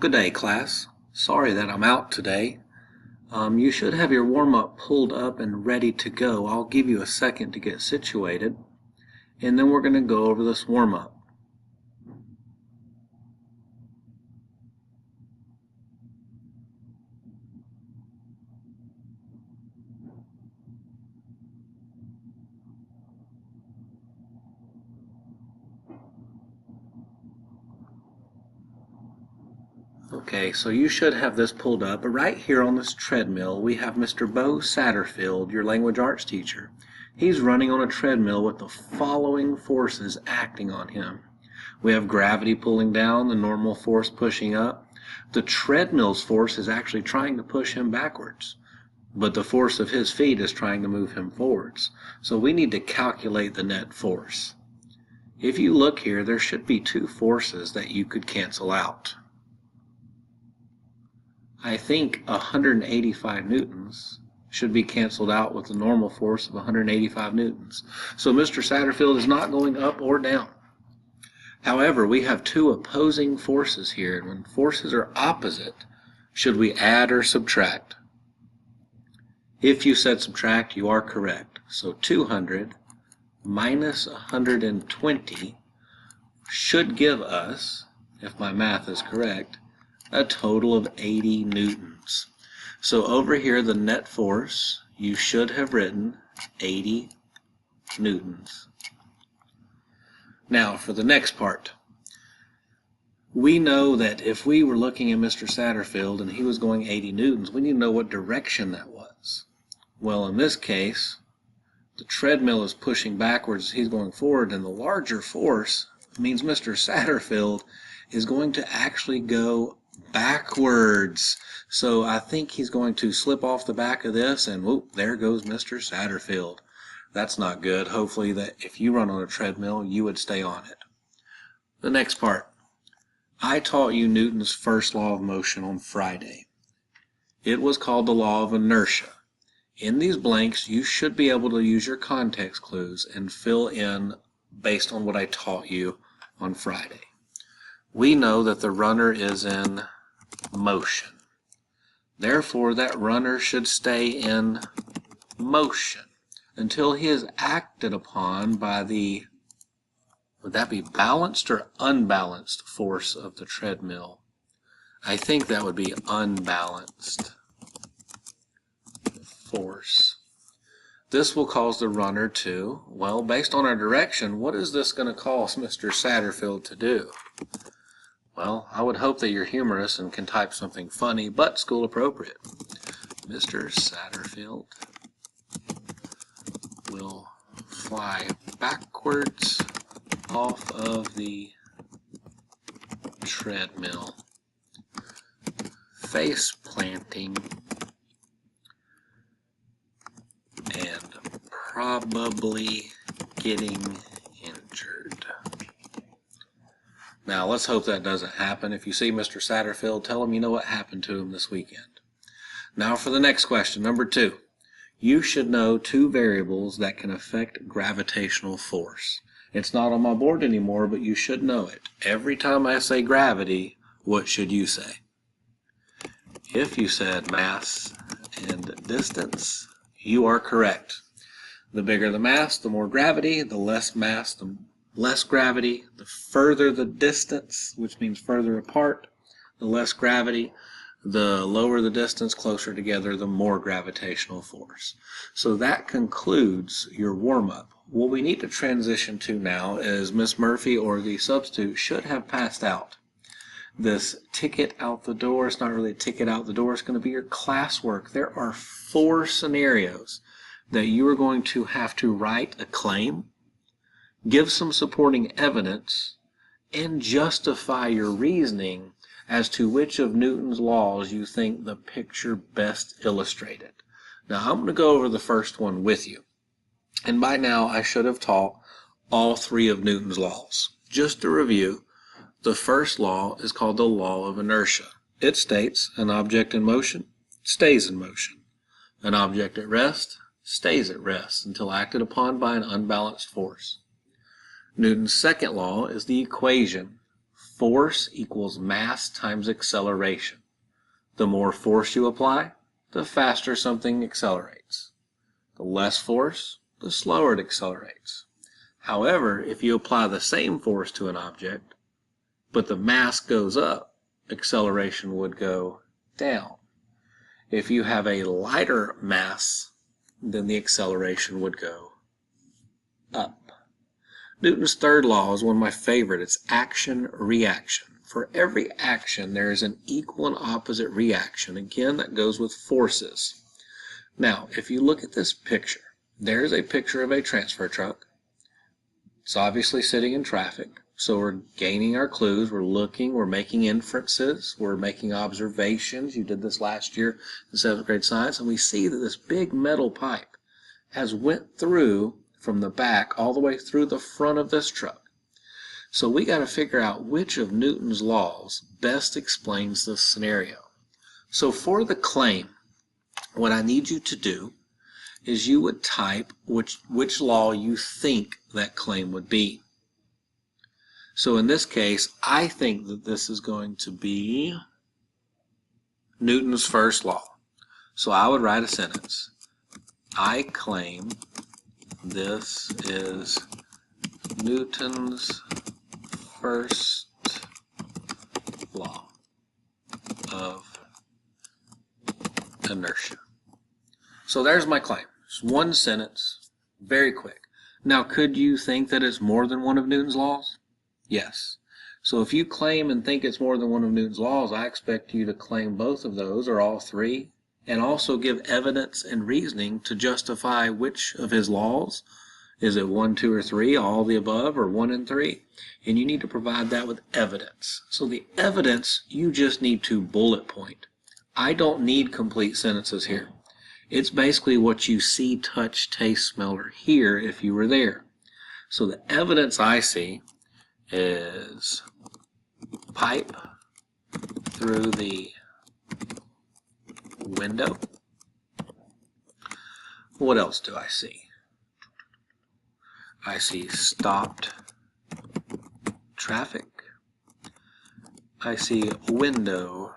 Good day, class. Sorry that I'm out today. You should have your warm-up pulled up and ready to go. I'll give you a second to get situated, and then we're going to go over this warm-up. Okay, so you should have this pulled up, but right here on this treadmill we have Mr. Bo Satterfield, your language arts teacher. He's running on a treadmill with the following forces acting on him. We have gravity pulling down, the normal force pushing up. The treadmill's force is actually trying to push him backwards, but the force of his feet is trying to move him forwards. So we need to calculate the net force. If you look here, there should be two forces that you could cancel out. I think 185 newtons should be canceled out with the normal force of 185 newtons. So Mr. Satterfield is not going up or down. However, we have two opposing forces here, and when forces are opposite, should we add or subtract? If you said subtract, you are correct. So 200 minus 120 should give us, if my math is correct, a total of 80 newtons. So over here, the net force, you should have written 80 newtons. Now for the next part. We know that if we were looking at Mr. Satterfield and he was going 80 newtons, we need to know what direction that was. Well, in this case, the treadmill is pushing backwards, he's going forward, and the larger force means Mr. Satterfield is going to actually go backwards. So I think he's going to slip off the back of this, and whoop, there goes Mr. Satterfield. That's not good. Hopefully that if you run on a treadmill, you would stay on it. The next part. I taught you Newton's first law of motion on Friday. It was called the law of inertia. In these blanks, you should be able to use your context clues and fill in based on what I taught you on Friday. We know that the runner is in motion. Therefore, that runner should stay in motion until he is acted upon by the, would that be balanced or unbalanced force of the treadmill? I think that would be unbalanced force. This will cause the runner to, well, based on our direction, what is this going to cause Mr. Satterfield to do? Well, I would hope that you're humorous and can type something funny, but school appropriate. Mr. Satterfield will fly backwards off of the treadmill, face planting, and probably getting injured. Now, let's hope that doesn't happen. If you see Mr. Satterfield, tell him you know what happened to him this weekend. Now for the next question, number 2. You should know two variables that can affect gravitational force. It's not on my board anymore, but you should know it. Every time I say gravity, what should you say? If you said mass and distance, you are correct. The bigger the mass, the more gravity. The less mass, the less gravity. The further the distance, which means further apart, the less gravity. The lower the distance, closer together, the more gravitational force. So that concludes your warm-up. What we need to transition to now is Miss Murphy or the substitute should have passed out this ticket out the door. It's not really a ticket out the door. It's going to be your classwork. There are 4 scenarios that you are going to have to write a claim, give some supporting evidence, and justify your reasoning as to which of Newton's laws you think the picture best illustrated. Now, I'm going to go over the first one with you. And by now, I should have taught all 3 of Newton's laws. Just to review, the first law is called the law of inertia. It states an object in motion stays in motion. An object at rest stays at rest until acted upon by an unbalanced force. Newton's second law is the equation force equals mass times acceleration. The more force you apply, the faster something accelerates. The less force, the slower it accelerates. However, if you apply the same force to an object, but the mass goes up, acceleration would go down. If you have a lighter mass, then the acceleration would go up. Newton's third law is one of my favorite. It's action-reaction. For every action, there is an equal and opposite reaction. Again, that goes with forces. Now, if you look at this picture, there's a picture of a transfer truck. It's obviously sitting in traffic. So we're gaining our clues. We're looking. We're making inferences. We're making observations. You did this last year in 7th grade science. And we see that this big metal pipe has went through from the back all the way through the front of this truck. So we got to figure out which of Newton's laws best explains this scenario. So for the claim, what I need you to do is you would type which law you think that claim would be. So in this case, I think that this is going to be Newton's first law. So I would write a sentence. I claim this is Newton's first law of inertia. So there's my claim. It's one sentence, very quick. Now, could you think that it's more than one of Newton's laws? Yes. So if you claim and think it's more than one of Newton's laws, I expect you to claim both of those or all three, and also give evidence and reasoning to justify which of his laws. Is it 1, 2, or 3, all the above, or 1 and 3? And you need to provide that with evidence. So the evidence, you just need to bullet point. I don't need complete sentences here. It's basically what you see, touch, taste, smell, or hear if you were there. So the evidence I see is pipe through the window. What else do I see? I see stopped traffic. I see window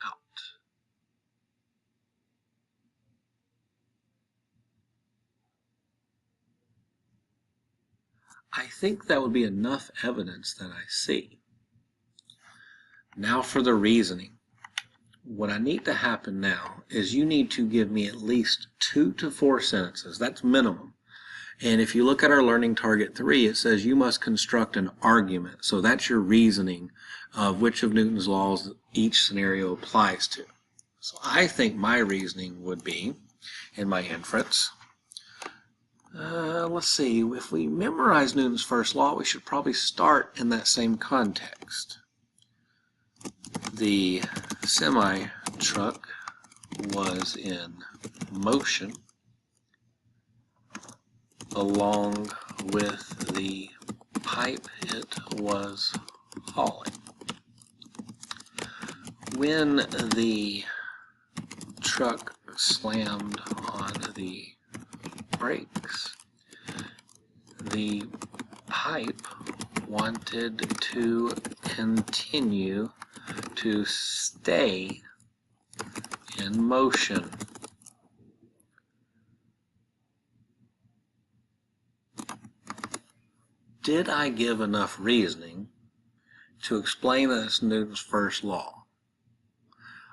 out. I think that would be enough evidence that I see. Now for the reasoning. What I need to happen now is you need to give me at least 2 to 4 sentences. That's minimum. And if you look at our learning target 3, it says you must construct an argument. So that's your reasoning of which of Newton's laws each scenario applies to. So I think my reasoning would be, in my inference, let's see, if we memorize Newton's first law, we should probably start in that same context. The semi-truck was in motion along with the pipe it was hauling. When the truck slammed on the brakes, the pipe wanted to continue to stay in motion. Did I give enough reasoning to explain that it's Newton's first law?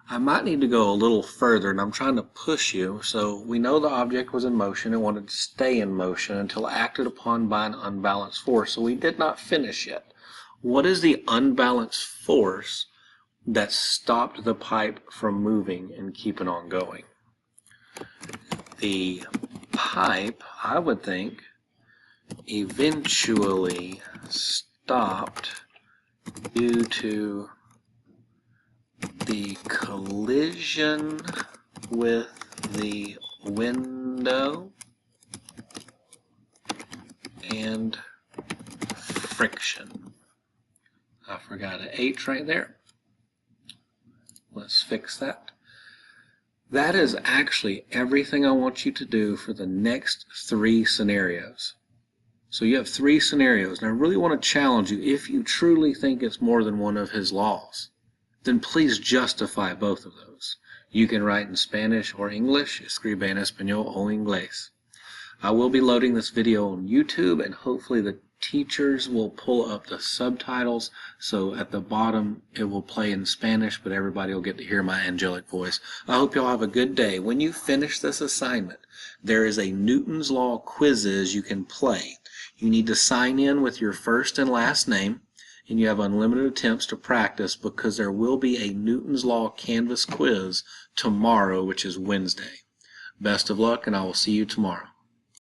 I might need to go a little further, and I'm trying to push you. So we know the object was in motion and wanted to stay in motion until acted upon by an unbalanced force. So we did not finish yet. What is the unbalanced force that stopped the pipe from moving and keeping on going? The pipe, I would think, eventually stopped due to the collision with the window and friction. I forgot an H right there. Let's fix that. That is actually everything I want you to do for the next 3 scenarios. So you have three scenarios, and I really want to challenge you. If you truly think it's more than one of his laws, then please justify both of those. You can write in Spanish or English. Escribe en español o inglés. I will be loading this video on YouTube, and hopefully the teachers will pull up the subtitles, so at the bottom it will play in Spanish, but everybody will get to hear my angelic voice. I hope y'all have a good day. When you finish this assignment, there is a Newton's Law quizzes you can play. You need to sign in with your first and last name, and you have unlimited attempts to practice, because there will be a Newton's Law Canvas quiz tomorrow, which is Wednesday. Best of luck, and I will see you tomorrow.